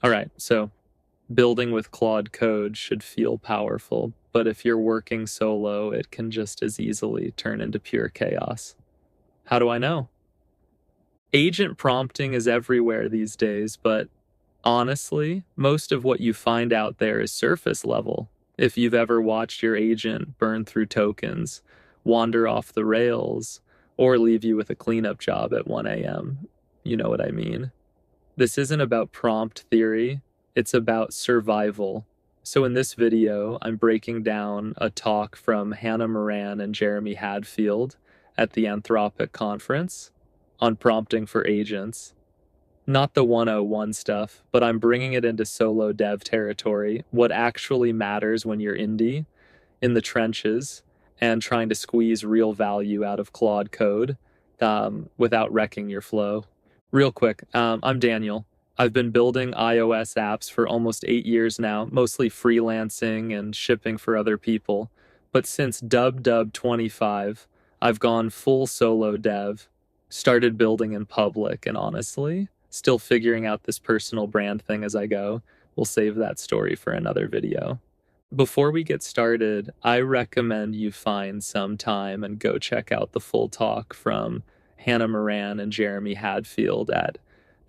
All right, so building with Claude Code should feel powerful, but if you're working solo, it can just as easily turn into pure chaos. How do I know? Agent prompting is everywhere these days, but honestly, most of what you find out there is surface level. If you've ever watched your agent burn through tokens, wander off the rails, or leave you with a cleanup job at 1 a.m., you know what I mean. This isn't about prompt theory, it's about survival. So in this video, I'm breaking down a talk from Hannah Moran and Jeremy Hadfield at the Anthropic conference on prompting for agents. Not the 101 stuff, but I'm bringing it into solo dev territory, what actually matters when you're indie, in the trenches, and trying to squeeze real value out of Claude Code without wrecking your flow. Real quick, I'm Daniel. I've been building iOS apps for almost 8 years now, mostly freelancing and shipping for other people. But since Dub 25, I've gone full solo dev, started building in public, and honestly, still figuring out this personal brand thing as I go. We'll save that story for another video. Before we get started, I recommend you find some time and go check out the full talk from Hannah Moran and Jeremy Hadfield at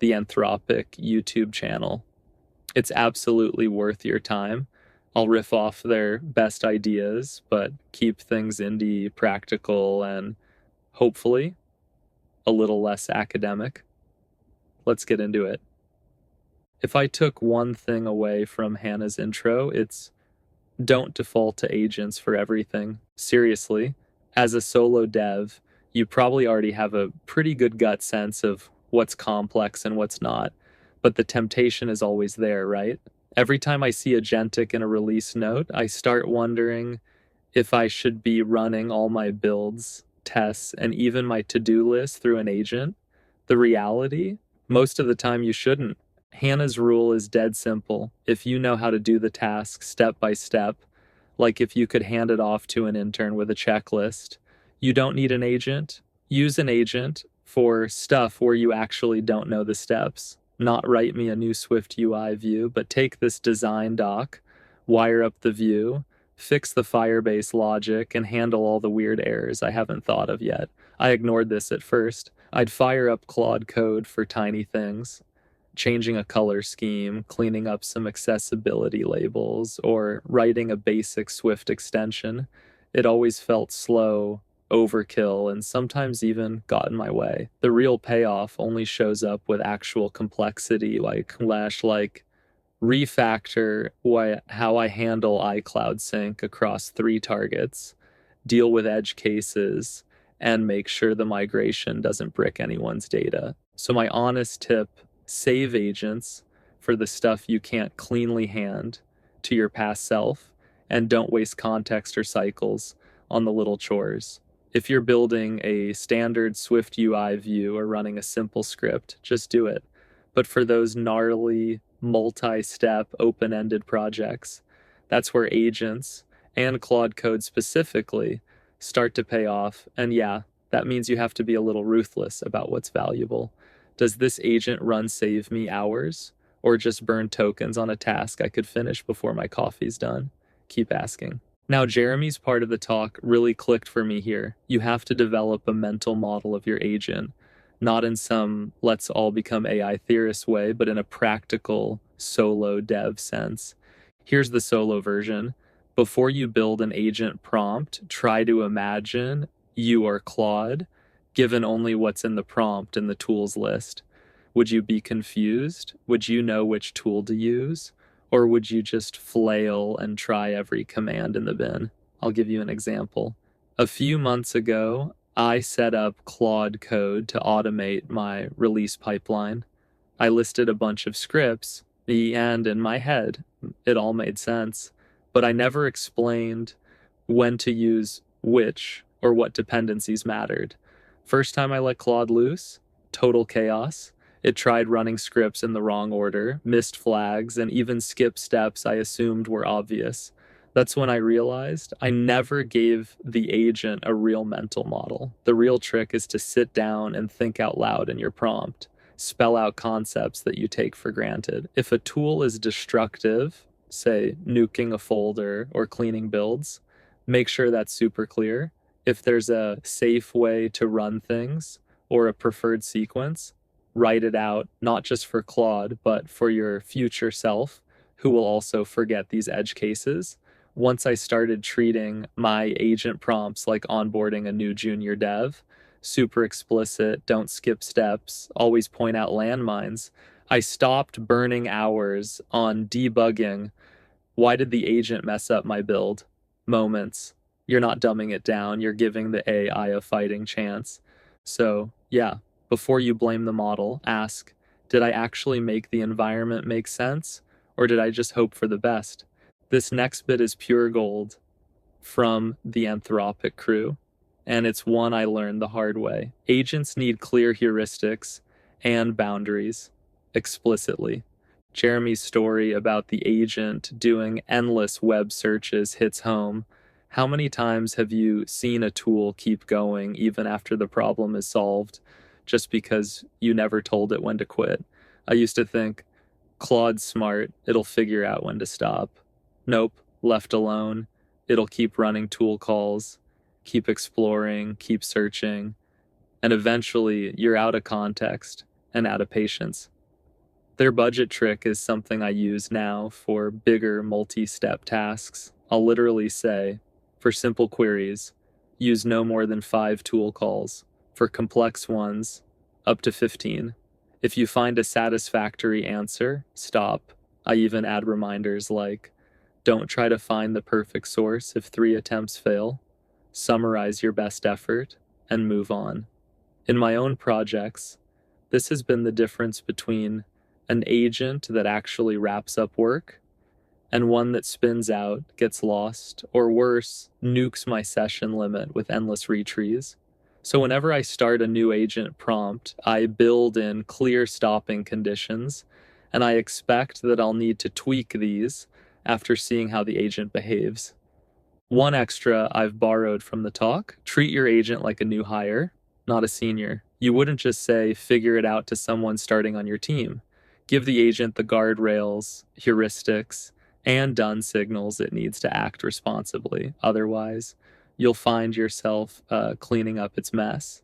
the Anthropic YouTube channel. It's absolutely worth your time. I'll riff off their best ideas, but keep things indie, practical, and hopefully a little less academic. Let's get into it. If I took one thing away from Hannah's intro, it's don't default to agents for everything. Seriously, as a solo dev, you probably already have a pretty good gut sense of what's complex and what's not, but the temptation is always there, right? Every time I see agentic in a release note, I start wondering if I should be running all my builds, tests, and even my to-do list through an agent. The reality, most of the time you shouldn't. Hannah's rule is dead simple. If you know how to do the task step by step, like if you could hand it off to an intern with a checklist, you don't need an agent. Use an agent for stuff where you actually don't know the steps. Not write me a new SwiftUI view, but take this design doc, wire up the view, fix the Firebase logic, and handle all the weird errors I haven't thought of yet. I ignored this at first. I'd fire up Claude Code for tiny things, changing a color scheme, cleaning up some accessibility labels, or writing a basic Swift extension. It always felt slow, overkill, and sometimes even got in my way. The real payoff only shows up with actual complexity, like refactor how I handle iCloud sync across 3 targets, deal with edge cases, and make sure the migration doesn't brick anyone's data. So my honest tip, save agents for the stuff you can't cleanly hand to your past self, and don't waste context or cycles on the little chores. If you're building a standard SwiftUI view or running a simple script, just do it. But for those gnarly, multi-step, open-ended projects, that's where agents, and Claude Code specifically, start to pay off. And yeah, that means you have to be a little ruthless about what's valuable. Does this agent run save me hours, or just burn tokens on a task I could finish before my coffee's done? Keep asking. Now, Jeremy's part of the talk really clicked for me here. You have to develop a mental model of your agent, not in some let's all become AI theorists way, but in a practical solo dev sense. Here's the solo version. Before you build an agent prompt, try to imagine you are Claude, given only what's in the prompt in the tools list. Would you be confused? Would you know which tool to use? Or would you just flail and try every command in the bin? I'll give you an example. A few months ago, I set up Claude Code to automate my release pipeline. I listed a bunch of scripts, and in my head, it all made sense. But I never explained when to use which or what dependencies mattered. First time I let Claude loose, total chaos. It tried running scripts in the wrong order, missed flags, and even skipped steps I assumed were obvious. That's when I realized I never gave the agent a real mental model. The real trick is to sit down and think out loud in your prompt. spell out concepts that you take for granted. If a tool is destructive, say nuking a folder or cleaning builds, make sure that's super clear. If there's a safe way to run things or a preferred sequence, write it out, not just for Claude, but for your future self, who will also forget these edge cases. Once I started treating my agent prompts like onboarding a new junior dev, super explicit, don't skip steps, always point out landmines, I stopped burning hours on debugging. Why did the agent mess up my build? Moments. You're not dumbing it down, you're giving the AI a fighting chance. So, yeah, before you blame the model, ask, did I actually make the environment make sense? Or did I just hope for the best? This next bit is pure gold from the Anthropic crew, and it's one I learned the hard way. Agents need clear heuristics and boundaries explicitly. Jeremy's story about the agent doing endless web searches hits home. How many times have you seen a tool keep going even after the problem is solved just because you never told it when to quit? I used to think, Claude's smart, it'll figure out when to stop. Nope, left alone, it'll keep running tool calls, keep exploring, keep searching, and eventually you're out of context and out of patience. Their budget trick is something I use now for bigger multi-step tasks. I'll literally say, for simple queries, use no more than 5 tool calls. For complex ones, up to 15. If you find a satisfactory answer, stop. I even add reminders like, don't try to find the perfect source if 3 attempts fail. Summarize your best effort and move on. In my own projects, this has been the difference between an agent that actually wraps up work and one that spins out, gets lost, or worse, nukes my session limit with endless retries. So whenever I start a new agent prompt, I build in clear stopping conditions, and I expect that I'll need to tweak these after seeing how the agent behaves. One extra I've borrowed from the talk: treat your agent like a new hire, not a senior. You wouldn't just say, figure it out to someone starting on your team. Give the agent the guardrails, heuristics, and done signals it needs to act responsibly. Otherwise, you'll find yourself cleaning up its mess.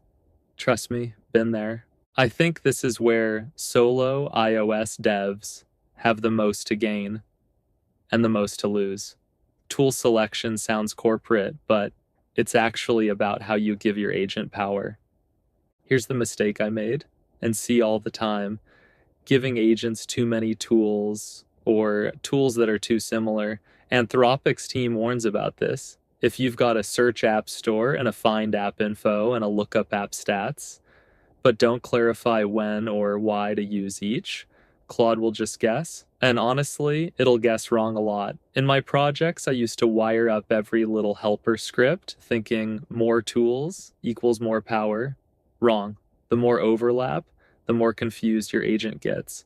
Trust me, been there. I think this is where solo iOS devs have the most to gain and the most to lose. Tool selection sounds corporate, but it's actually about how you give your agent power. Here's the mistake I made and see all the time: giving agents too many tools or tools that are too similar. Anthropic's team warns about this. If you've got a search app store and a find app info and a lookup app stats, but don't clarify when or why to use each, Claude will just guess. And honestly, it'll guess wrong a lot. In my projects, I used to wire up every little helper script, thinking more tools equals more power. Wrong. The more overlap, the more confused your agent gets.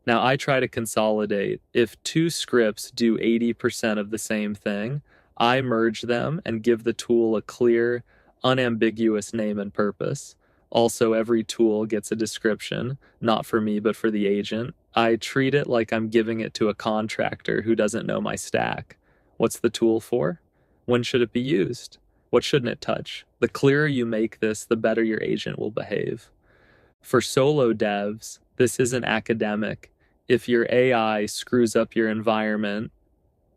Now, I try to consolidate. If 2 scripts do 80% of the same thing, I merge them and give the tool a clear, unambiguous name and purpose. Also, every tool gets a description, not for me, but for the agent. I treat it like I'm giving it to a contractor who doesn't know my stack. What's the tool for? When should it be used? What shouldn't it touch? The clearer you make this, the better your agent will behave. For solo devs, this isn't academic. If your AI screws up your environment,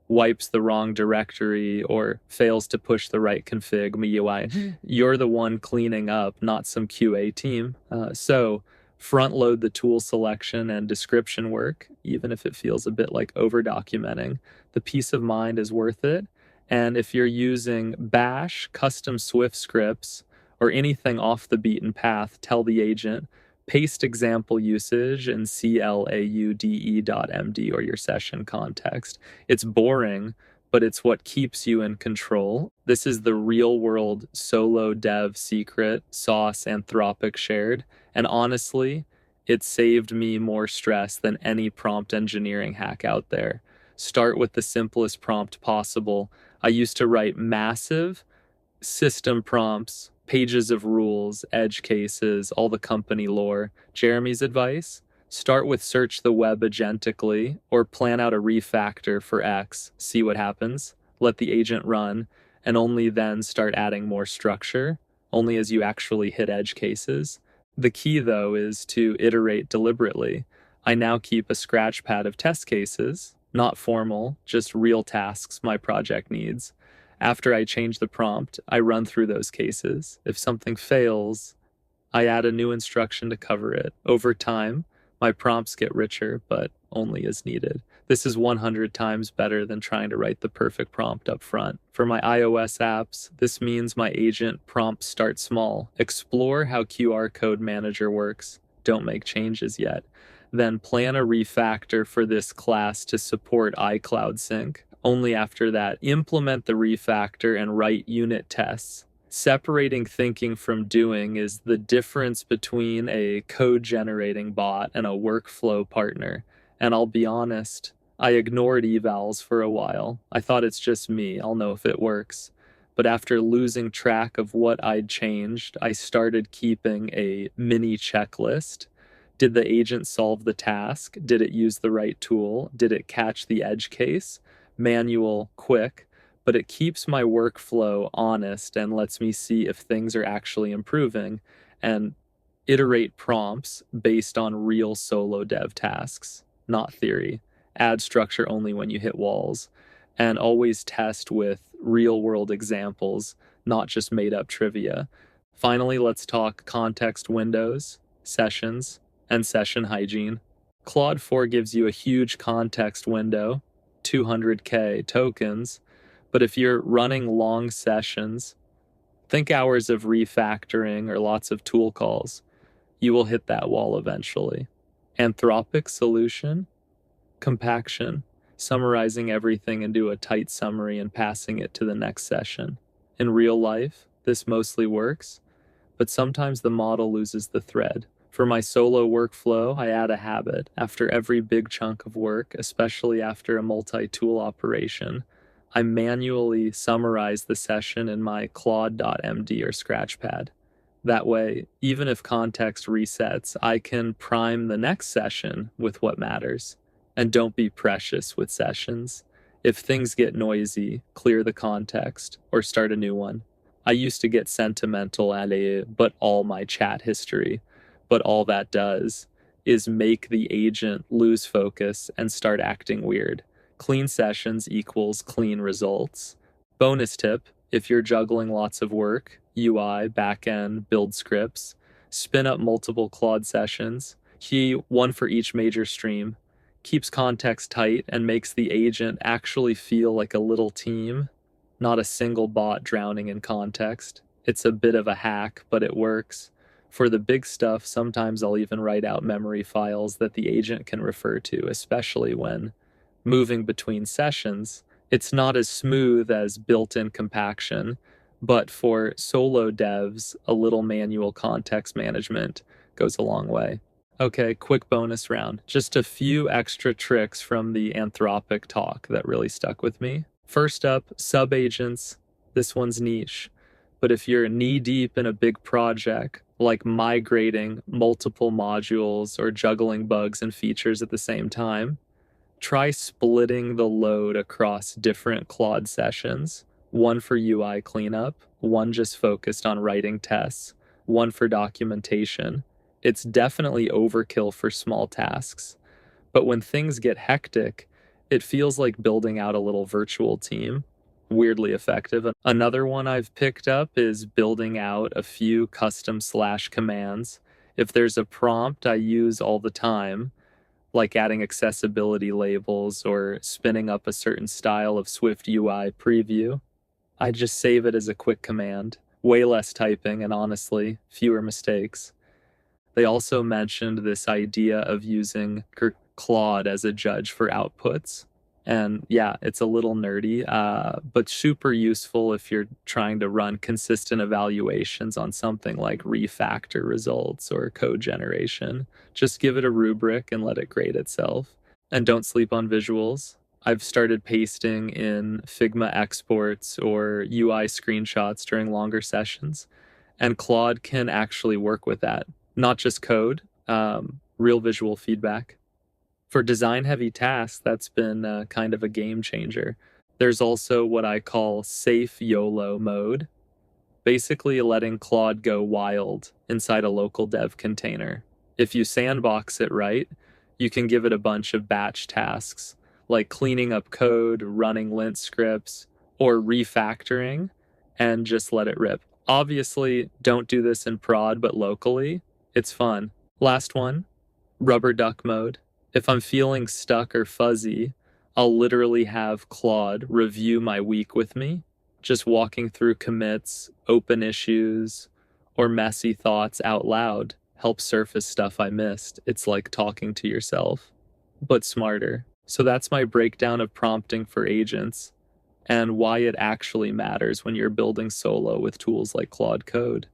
wipes the wrong directory, or fails to push the right config MIUI, you're the one cleaning up, not some QA team. So front load the tool selection and description work, even if it feels a bit like over-documenting. The peace of mind is worth it. And if you're using Bash, custom Swift scripts, or anything off the beaten path, tell the agent, paste example usage in claude.md or your session context. It's boring, but it's what keeps you in control. This is the real world solo dev secret sauce Anthropic shared. And honestly, it saved me more stress than any prompt engineering hack out there. Start with the simplest prompt possible. I used to write massive system prompts pages of rules, edge cases, all the company lore. Jeremy's advice? Start with search the web agentically or plan out a refactor for X, see what happens, let the agent run, and only then start adding more structure, only as you actually hit edge cases. The key, though, is to iterate deliberately. I now keep a scratch pad of test cases, not formal, just real tasks my project needs. After I change the prompt, I run through those cases. If something fails, I add a new instruction to cover it. Over time, my prompts get richer, but only as needed. This is 100 times better than trying to write the perfect prompt up front. For my iOS apps, this means my agent prompts start small. Explore how QR code manager works. Don't make changes yet. Then plan a refactor for this class to support iCloud sync. Only after that, implement the refactor and write unit tests. Separating thinking from doing is the difference between a code-generating bot and a workflow partner. And I'll be honest, I ignored evals for a while. I thought it's just me, I'll know if it works. But after losing track of what I'd changed, I started keeping a mini checklist. Did the agent solve the task? Did it use the right tool? Did it catch the edge case? Manual, quick, but it keeps my workflow honest and lets me see if things are actually improving and iterate prompts based on real solo dev tasks, not theory. Add structure only when you hit walls, and always test with real world examples, not just made up trivia. Finally, let's talk context windows, sessions, and session hygiene. Claude 4 gives you a huge context window, 200K tokens, but if you're running long sessions, think hours of refactoring or lots of tool calls, you will hit that wall eventually. Anthropic solution? Compaction, summarizing everything into a tight summary and passing it to the next session. In real life, this mostly works, but sometimes the model loses the thread. For my solo workflow, I add a habit. After every big chunk of work, especially after a multi-tool operation, I manually summarize the session in my Claude.md or Scratchpad. That way, even if context resets, I can prime the next session with what matters. And don't be precious with sessions. If things get noisy, clear the context or start a new one. I used to get sentimental at but all my chat history. But all that does is make the agent lose focus and start acting weird. Clean sessions equals clean results. Bonus tip, if you're juggling lots of work, UI, backend, build scripts, spin up multiple Claude sessions, one for each major stream, keeps context tight and makes the agent actually feel like a little team, not a single bot drowning in context. It's a bit of a hack, but it works. For the big stuff, sometimes I'll even write out memory files that the agent can refer to, especially when moving between sessions. It's not as smooth as built-in compaction, but for solo devs, a little manual context management goes a long way. Okay, quick bonus round. Just a few extra tricks from the Anthropic talk that really stuck with me. First up, sub-agents. This one's niche. But if you're knee-deep in a big project, like migrating multiple modules or juggling bugs and features at the same time, try splitting the load across different Claude sessions. One for UI cleanup, one just focused on writing tests, one for documentation. It's definitely overkill for small tasks. But when things get hectic, it feels like building out a little virtual team. Weirdly effective. Another one I've picked up is building out a few custom / commands. If there's a prompt I use all the time, like adding accessibility labels or spinning up a certain style of SwiftUI preview, I just save it as a quick command. Way less typing and honestly, fewer mistakes. They also mentioned this idea of using Claude as a judge for outputs. And yeah, it's a little nerdy, but super useful if you're trying to run consistent evaluations on something like refactor results or code generation. Just give it a rubric and let it grade itself. And don't sleep on visuals. I've started pasting in Figma exports or UI screenshots during longer sessions. And Claude can actually work with that, not just code, real visual feedback. For design-heavy tasks, that's been kind of a game changer. There's also what I call safe YOLO mode, basically letting Claude go wild inside a local dev container. If you sandbox it right, you can give it a bunch of batch tasks, like cleaning up code, running lint scripts, or refactoring, and just let it rip. Obviously, don't do this in prod, but locally, it's fun. Last one, rubber duck mode. If I'm feeling stuck or fuzzy, I'll literally have Claude review my week with me, just walking through commits, open issues, or messy thoughts out loud helps surface stuff I missed. It's like talking to yourself, but smarter. So that's my breakdown of prompting for agents and why it actually matters when you're building solo with tools like Claude Code.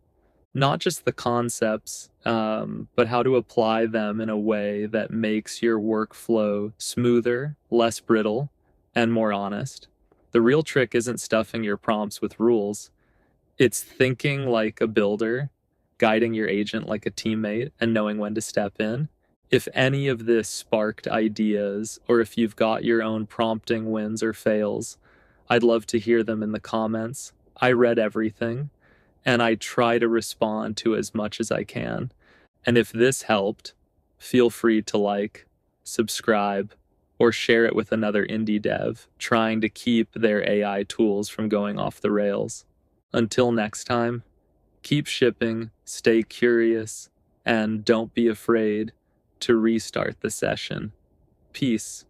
Not just the concepts, but how to apply them in a way that makes your workflow smoother, less brittle, and more honest. The real trick isn't stuffing your prompts with rules. It's thinking like a builder, guiding your agent like a teammate, and knowing when to step in. If any of this sparked ideas, or if you've got your own prompting wins or fails, I'd love to hear them in the comments. I read everything, and I try to respond to as much as I can. And if this helped, feel free to like, subscribe, or share it with another indie dev trying to keep their AI tools from going off the rails. Until next time, keep shipping, stay curious, and don't be afraid to restart the session. Peace.